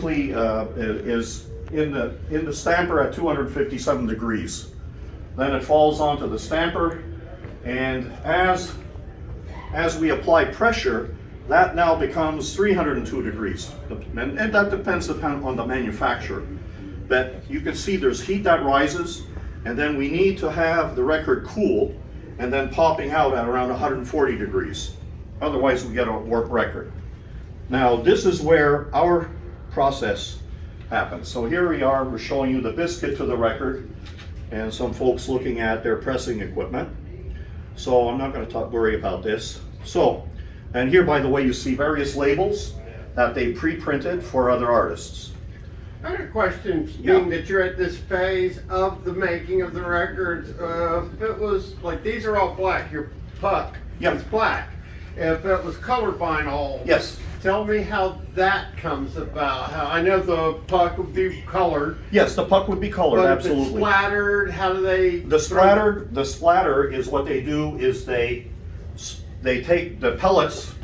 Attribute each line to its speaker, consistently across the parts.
Speaker 1: basically is in the stamper at 257 degrees. Then it falls onto the stamper, and as we apply pressure, that now becomes 302 degrees. And that depends on the manufacturer. But you can see there's heat that rises, and then we need to have the record cool and then popping out at around 140 degrees. Otherwise we get a warp record. Now this is where our process happens. So here we are, we're showing you the biscuit to the record and some folks looking at their pressing equipment. So I'm not going to worry about this. So, and here by the way you see various labels that they pre-printed for other artists.
Speaker 2: I have a question, being that you're at this phase of the making of the records. If it was, like these are all black, your puck is black. If it was colored vinyl,
Speaker 1: yes.
Speaker 2: Tell me how that comes about. How I know the puck would be colored.
Speaker 1: Yes, the puck would be colored,
Speaker 2: but
Speaker 1: absolutely.
Speaker 2: If it's splattered, how do they?
Speaker 1: The splatter is what they do is they take the pellets,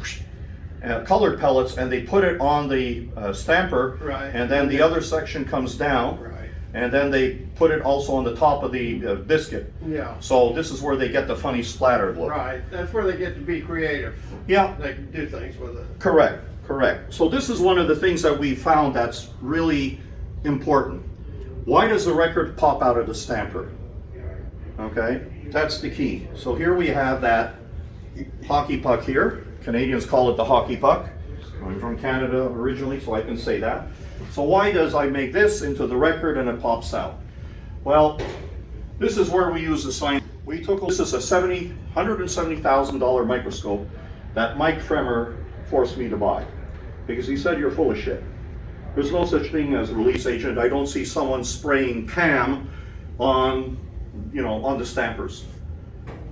Speaker 1: colored pellets, and they put it on the stamper,
Speaker 2: right.
Speaker 1: And then the other section comes down,
Speaker 2: right.
Speaker 1: And then they put it also on the top of the biscuit.
Speaker 2: Yeah.
Speaker 1: So this is where they get the funny splattered look.
Speaker 2: Right. That's where they get to be creative.
Speaker 1: Yeah.
Speaker 2: They can do things with it.
Speaker 1: Correct. Correct. So this is one of the things that we found that's really important. Why does the record pop out of the stamper? Okay, that's the key. So here we have that hockey puck here. Canadians call it the hockey puck. I'm from Canada originally, so I can say that. So why does I make this into the record and it pops out? Well, this is where we use the science. This is a $170,000 microscope that Mike Fremer forced me to buy because he said you're full of shit. There's no such thing as a release agent. I don't see someone spraying PAM on the stampers.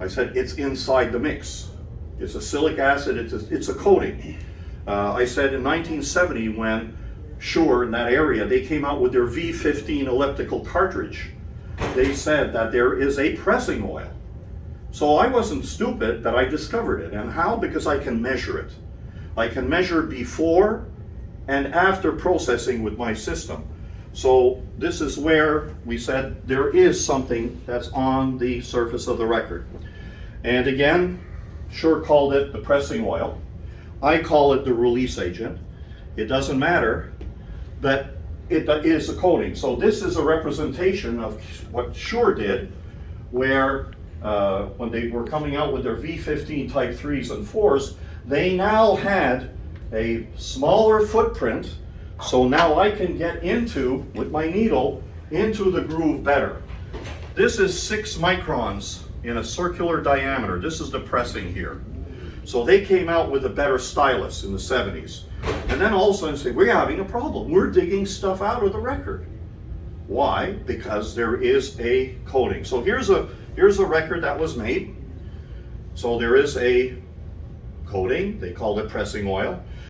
Speaker 1: I said it's inside the mix. It's acylic acid, it's a coating. I said in 1970 when Shure in that area, they came out with their V15 elliptical cartridge. They said that there is a pressing oil. So I wasn't stupid that I discovered it. And how? Because I can measure it. I can measure before and after processing with my system. So this is where we said there is something that's on the surface of the record. And again, Shure called it the pressing oil. I call it the release agent. It doesn't matter, but it is a coating. So this is a representation of what Shure did, where when they were coming out with their V15 Type 3s and 4s, they now had a smaller footprint, so now I can get into, with my needle, into the groove better. This is 6 microns in a circular diameter. This is the pressing here. So they came out with a better stylus in the 70s. And then all of a sudden say, we're having a problem. We're digging stuff out of the record. Why? Because there is a coating. So here's a record that was made. So there is a coating, they called it pressing oil.